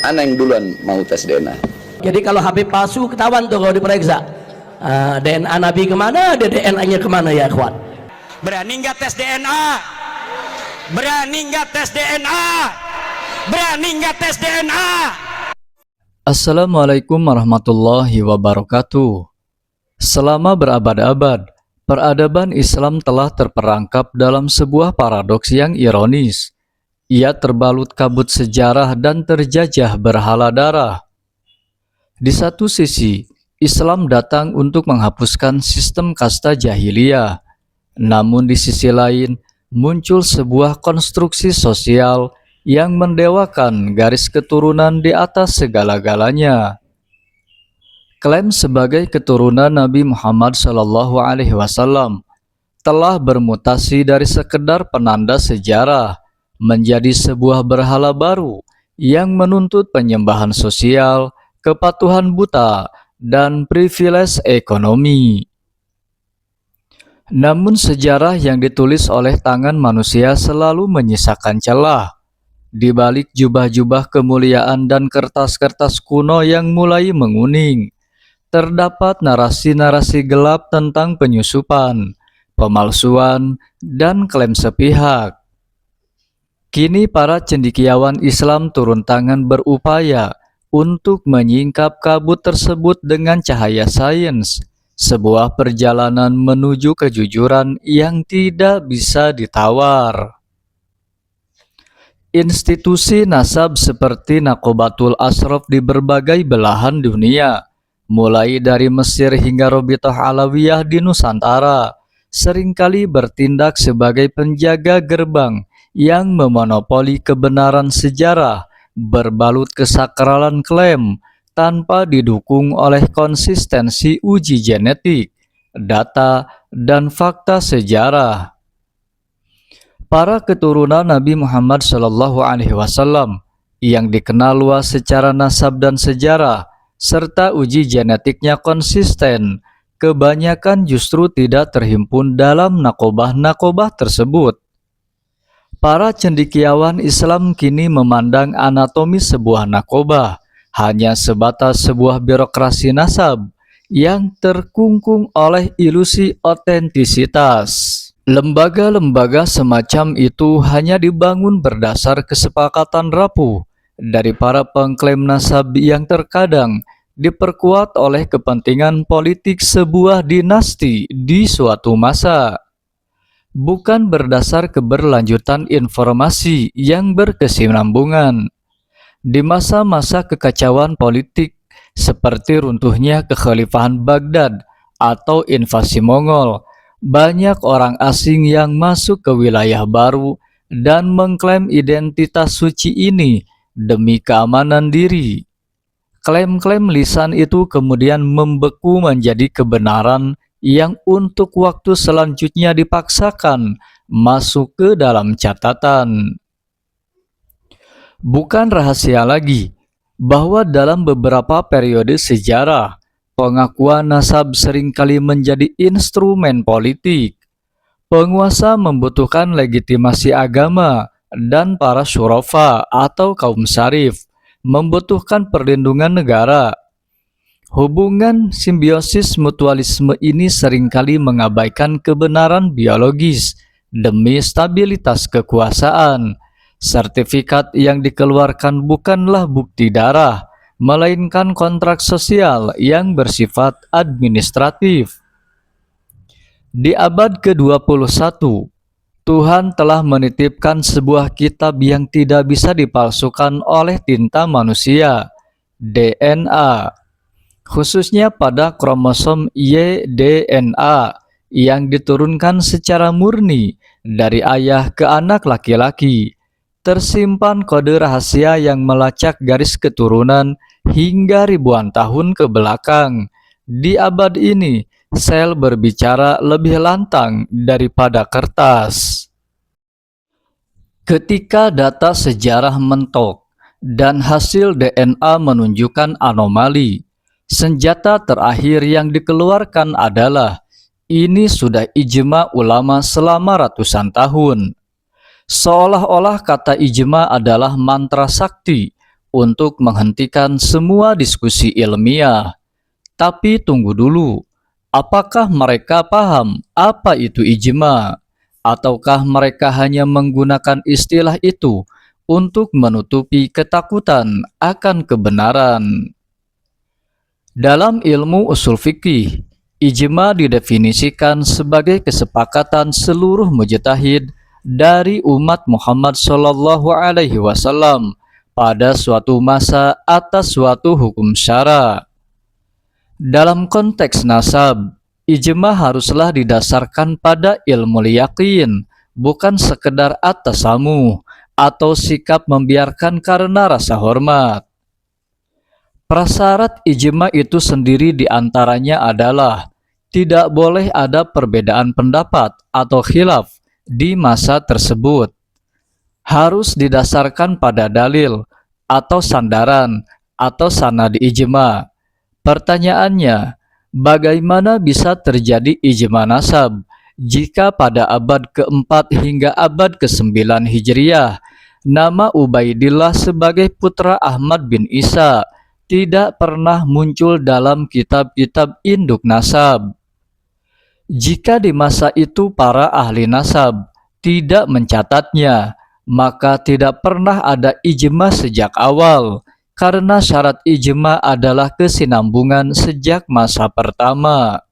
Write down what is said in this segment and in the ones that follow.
Ana yang duluan mau tes DNA. Jadi kalau Habib palsu ketahuan tuh kalau diperiksa. DNA Nabi kemana, DNA-nya kemana ya kawan? Berani nggak tes DNA? Berani nggak tes DNA? Berani nggak tes DNA? Assalamualaikum warahmatullahi wabarakatuh. Selama berabad-abad, peradaban Islam telah terperangkap dalam sebuah paradoks yang ironis. Ia terbalut kabut sejarah dan terjajah berhala darah. Di satu sisi, Islam datang untuk menghapuskan sistem kasta jahiliyah. Namun di sisi lain, muncul sebuah konstruksi sosial yang mendewakan garis keturunan di atas segala-galanya. Klaim sebagai keturunan Nabi Muhammad SAW telah bermutasi dari sekedar penanda sejarah menjadi sebuah berhala baru yang menuntut penyembahan sosial, kepatuhan buta, dan privilege ekonomi. Namun sejarah yang ditulis oleh tangan manusia selalu menyisakan celah. Di balik jubah-jubah kemuliaan dan kertas-kertas kuno yang mulai menguning, terdapat narasi-narasi gelap tentang penyusupan, pemalsuan, dan klaim sepihak. Kini para cendekiawan Islam turun tangan berupaya untuk menyingkap kabut tersebut dengan cahaya sains, sebuah perjalanan menuju kejujuran yang tidak bisa ditawar. Institusi nasab seperti Naqobatul Ashraf di berbagai belahan dunia, mulai dari Mesir hingga Robitoh Alawiyah di Nusantara, seringkali bertindak sebagai penjaga gerbang yang memonopoli kebenaran sejarah berbalut kesakralan klaim tanpa didukung oleh konsistensi uji genetik, data, dan fakta sejarah. Para keturunan Nabi Muhammad SAW yang dikenal luas secara nasab dan sejarah, serta uji genetiknya konsisten, kebanyakan justru tidak terhimpun dalam nakobah-nakobah tersebut. Para cendekiawan Islam kini memandang anatomi sebuah nakobah hanya sebatas sebuah birokrasi nasab yang terkungkung oleh ilusi otentisitas. Lembaga-lembaga semacam itu hanya dibangun berdasar kesepakatan rapuh dari para pengklaim nasab yang terkadang diperkuat oleh kepentingan politik sebuah dinasti di suatu masa, bukan berdasar keberlanjutan informasi yang berkesinambungan. Di masa-masa kekacauan politik seperti runtuhnya kekhalifahan Baghdad atau invasi Mongol, banyak orang asing yang masuk ke wilayah baru dan mengklaim identitas suci ini demi keamanan diri. Klaim-klaim lisan itu kemudian membeku menjadi kebenaran yang untuk waktu selanjutnya dipaksakan masuk ke dalam catatan. Bukan rahasia lagi bahwa dalam beberapa periode sejarah, pengakuan nasab seringkali menjadi instrumen politik. Penguasa membutuhkan legitimasi agama dan para syurafa atau kaum syarif membutuhkan perlindungan negara. Hubungan simbiosis mutualisme ini seringkali mengabaikan kebenaran biologis demi stabilitas kekuasaan. Sertifikat yang dikeluarkan bukanlah bukti darah, melainkan kontrak sosial yang bersifat administratif. Di abad ke-21, Tuhan telah menitipkan sebuah kitab yang tidak bisa dipalsukan oleh tinta manusia, DNA, khususnya pada kromosom Y DNA yang diturunkan secara murni dari ayah ke anak laki-laki. Tersimpan kode rahasia yang melacak garis keturunan hingga ribuan tahun ke belakang. Di abad ini, sel berbicara lebih lantang daripada kertas. Ketika data sejarah mentok dan hasil DNA menunjukkan anomali, senjata terakhir yang dikeluarkan adalah ini sudah ijma ulama selama ratusan tahun. Seolah-olah kata ijma adalah mantra sakti untuk menghentikan semua diskusi ilmiah. Tapi tunggu dulu, apakah mereka paham apa itu ijma? Ataukah mereka hanya menggunakan istilah itu untuk menutupi ketakutan akan kebenaran? Dalam ilmu usul fikih, ijma didefinisikan sebagai kesepakatan seluruh mujtahid dari umat Muhammad SAW pada suatu masa atas suatu hukum syara. Dalam konteks nasab, ijma haruslah didasarkan pada ilmu yakin, bukan sekedar at-tasamuh atau sikap membiarkan karena rasa hormat. Prasyarat ijma itu sendiri diantaranya adalah tidak boleh ada perbedaan pendapat atau khilaf di masa tersebut. Harus didasarkan pada dalil atau sandaran atau sanad ijma. Pertanyaannya, bagaimana bisa terjadi ijma nasab jika pada abad ke-4 hingga abad ke-9 Hijriah, nama Ubaidillah sebagai putra Ahmad bin Isa tidak pernah muncul dalam kitab-kitab induk nasab? Jika di masa itu para ahli nasab tidak mencatatnya, maka tidak pernah ada ijma sejak awal, karena syarat ijma adalah kesinambungan sejak masa pertama.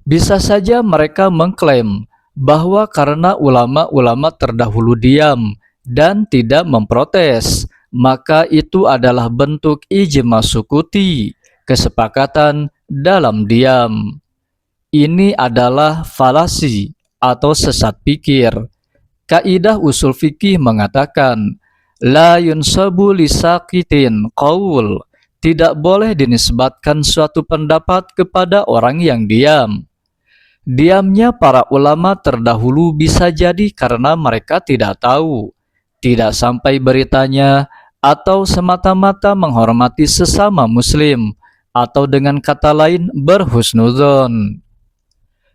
Bisa saja mereka mengklaim bahwa karena ulama-ulama terdahulu diam dan tidak memprotes, maka itu adalah bentuk ijma sukuti, kesepakatan dalam diam. Ini adalah falasi atau sesat pikir. Kaidah usul fikih mengatakan, la yunsabu lisakitin qaul, tidak boleh dinisbatkan suatu pendapat kepada orang yang diam. Diamnya para ulama terdahulu bisa jadi karena mereka tidak tahu, tidak sampai beritanya, atau semata-mata menghormati sesama muslim, atau dengan kata lain berhusnudzon.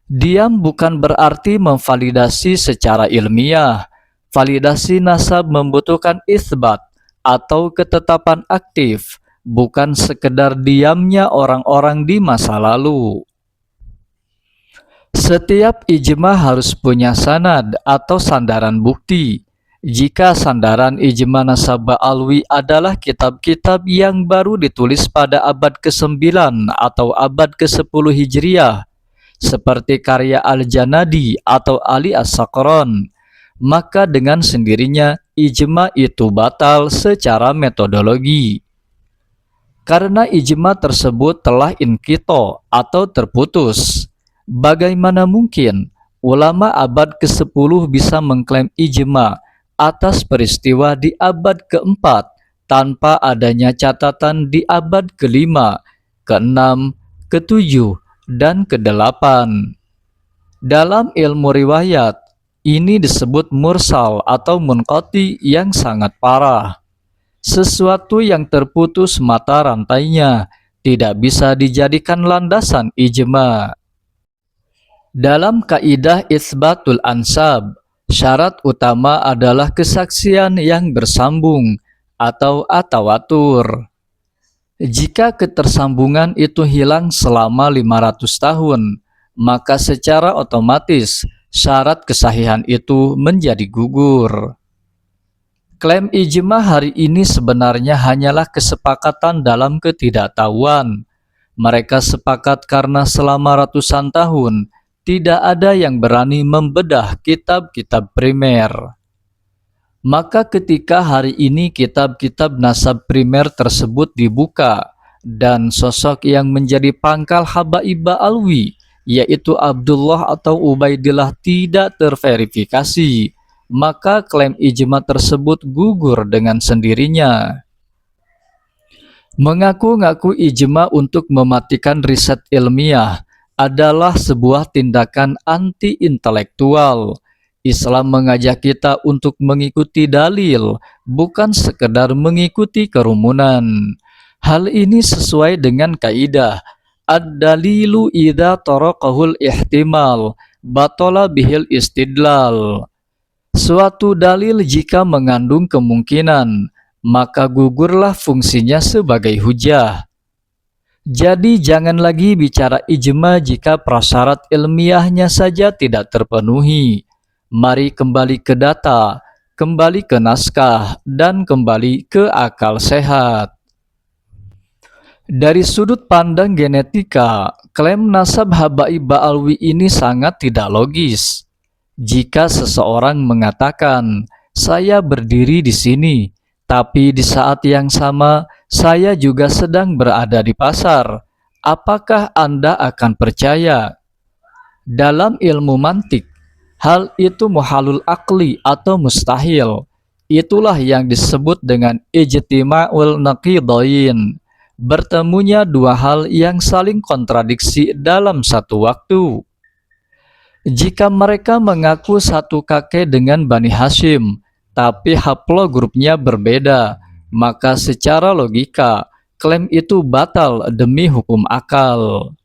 Diam bukan berarti memvalidasi secara ilmiah. Validasi nasab membutuhkan isbat atau ketetapan aktif, bukan sekedar diamnya orang-orang di masa lalu. Setiap ijma harus punya sanad atau sandaran bukti. Jika sandaran ijma nasab Ba'alwi adalah kitab-kitab yang baru ditulis pada abad ke-9 atau abad ke-10 Hijriah, seperti karya Al-Janadi atau Ali As-Sakron, maka dengan sendirinya ijma itu batal secara metodologi. Karena ijma tersebut telah inqita atau terputus, bagaimana mungkin ulama abad ke-10 bisa mengklaim ijma atas peristiwa di abad ke-4 tanpa adanya catatan di abad ke-5, ke-6, ke-7, dan ke-8. Dalam ilmu riwayat, ini disebut mursal atau munqati yang sangat parah. Sesuatu yang terputus mata rantainya tidak bisa dijadikan landasan ijma. Dalam kaidah isbatul ansab, syarat utama adalah kesaksian yang bersambung atau atawatur. Jika ketersambungan itu hilang selama 500 tahun, maka secara otomatis syarat kesahihan itu menjadi gugur. Klaim ijma hari ini sebenarnya hanyalah kesepakatan dalam ketidaktahuan. Mereka sepakat karena selama ratusan tahun tidak ada yang berani membedah kitab-kitab primer. Maka ketika hari ini kitab-kitab nasab primer tersebut dibuka dan sosok yang menjadi pangkal habaib Ba'alwi, yaitu Abdullah atau Ubaidillah, tidak terverifikasi, maka klaim ijma tersebut gugur dengan sendirinya. Mengaku-ngaku ijma untuk mematikan riset ilmiah adalah sebuah tindakan anti-intelektual. Islam mengajak kita untuk mengikuti dalil, bukan sekedar mengikuti kerumunan. Hal ini sesuai dengan kaidah ad-dalilu idza taraqahul ihtimal batala bihil istidlal. Suatu dalil jika mengandung kemungkinan, maka gugurlah fungsinya sebagai hujjah. Jadi jangan lagi bicara ijma jika prasyarat ilmiahnya saja tidak terpenuhi. Mari kembali ke data, kembali ke naskah, dan kembali ke akal sehat. Dari sudut pandang genetika, klaim nasab Habaib Ba'alwi ini sangat tidak logis. Jika seseorang mengatakan, saya berdiri di sini, tapi di saat yang sama saya juga sedang berada di pasar, apakah Anda akan percaya? Dalam ilmu mantik, hal itu muhalul akli atau mustahil. Itulah yang disebut dengan ijtima'ul naqidain, bertemunya dua hal yang saling kontradiksi dalam satu waktu. Jika mereka mengaku satu kakek dengan Bani Hashim, tapi haplogrupnya berbeda, maka secara logika, klaim itu batal demi hukum akal.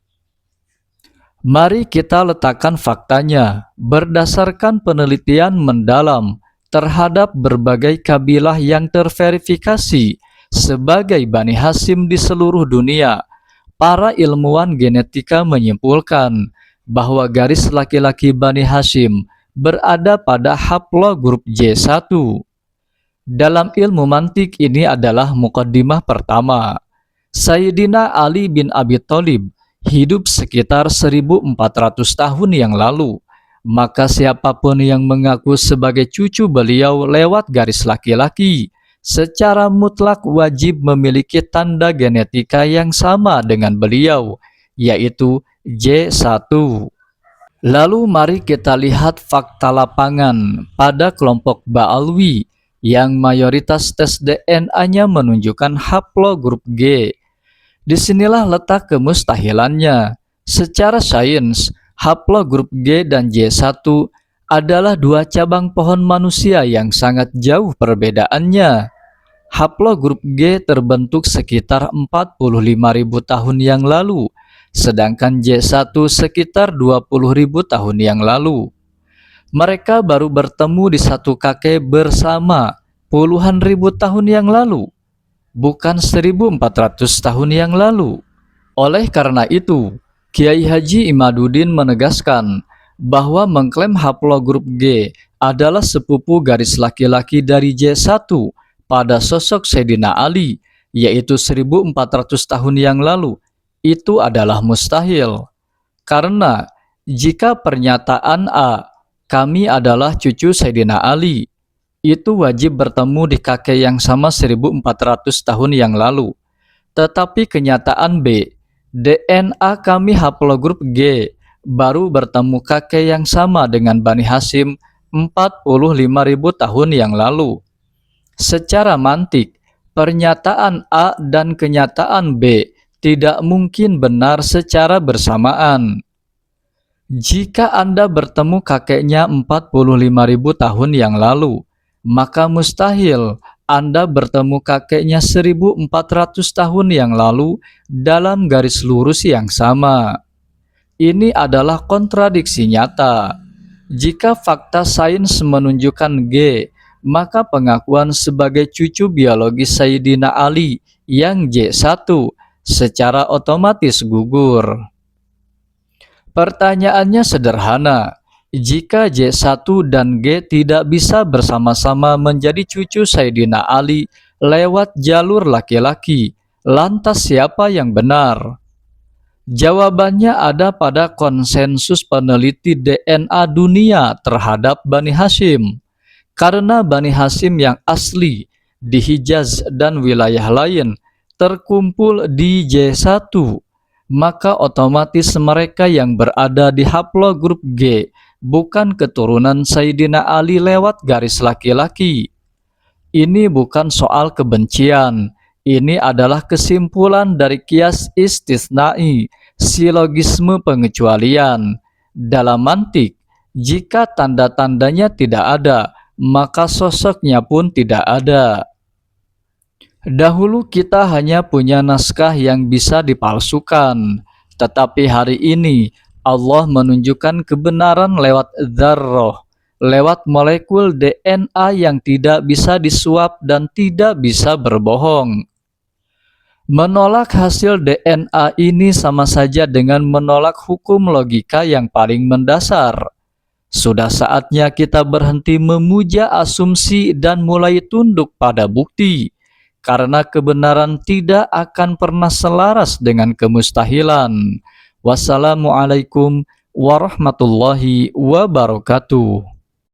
Mari kita letakkan faktanya berdasarkan penelitian mendalam terhadap berbagai kabilah yang terverifikasi sebagai Bani Hashim di seluruh dunia. Para ilmuwan genetika menyimpulkan bahwa garis laki-laki Bani Hashim berada pada haplogrup J1. Dalam ilmu mantik ini adalah mukaddimah pertama. Sayyidina Ali bin Abi Thalib hidup sekitar 1400 tahun yang lalu. Maka siapapun yang mengaku sebagai cucu beliau lewat garis laki-laki, secara mutlak wajib memiliki tanda genetika yang sama dengan beliau, yaitu J1. Lalu mari kita lihat fakta lapangan pada kelompok Ba'alwi yang mayoritas tes DNA-nya menunjukkan haplogrup G. Disinilah letak kemustahilannya. Secara sains, haplogrup G dan J1 adalah dua cabang pohon manusia yang sangat jauh perbedaannya. Haplogrup G terbentuk sekitar 45.000 tahun yang lalu, sedangkan J1 sekitar 20.000 tahun yang lalu. Mereka baru bertemu di satu kakek bersama puluhan ribu tahun yang lalu, bukan 1400 tahun yang lalu. Oleh karena itu, Kiai Haji Imaduddin menegaskan bahwa mengklaim haplogrup G adalah sepupu garis laki-laki dari J1 pada sosok Sayyidina Ali, yaitu 1400 tahun yang lalu, itu adalah mustahil. Karena jika pernyataan A, kami adalah cucu Sayyidina Ali, itu wajib bertemu di kakek yang sama 1400 tahun yang lalu. Tetapi kenyataan B, DNA kami haplogrup G, baru bertemu kakek yang sama dengan Bani Hashim 45.000 tahun yang lalu. Secara mantik, pernyataan A dan kenyataan B tidak mungkin benar secara bersamaan. Jika Anda bertemu kakeknya 45.000 tahun yang lalu, maka mustahil Anda bertemu kakeknya 1400 tahun yang lalu dalam garis lurus yang sama. Ini adalah kontradiksi nyata. Jika fakta sains menunjukkan G, maka pengakuan sebagai cucu biologis Sayyidina Ali yang J1 secara otomatis gugur. Pertanyaannya sederhana, jika J1 dan G tidak bisa bersama-sama menjadi cucu Sayyidina Ali lewat jalur laki-laki, lantas siapa yang benar? Jawabannya ada pada konsensus peneliti DNA dunia terhadap Bani Hashim. Karena Bani Hashim yang asli di Hijaz dan wilayah lain terkumpul di J1, maka otomatis mereka yang berada di haplogrup G bukan keturunan Sayyidina Ali lewat garis laki-laki. Ini bukan soal kebencian, ini adalah kesimpulan dari kias istisnai, silogisme pengecualian. Dalam mantik, jika tanda-tandanya tidak ada, maka sosoknya pun tidak ada. Dahulu kita hanya punya naskah yang bisa dipalsukan, tetapi hari ini Allah menunjukkan kebenaran lewat dzarrah, lewat molekul DNA yang tidak bisa disuap dan tidak bisa berbohong. Menolak hasil DNA ini sama saja dengan menolak hukum logika yang paling mendasar. Sudah saatnya kita berhenti memuja asumsi dan mulai tunduk pada bukti, karena kebenaran tidak akan pernah selaras dengan kemustahilan. Wassalamualaikum warahmatullahi wabarakatuh.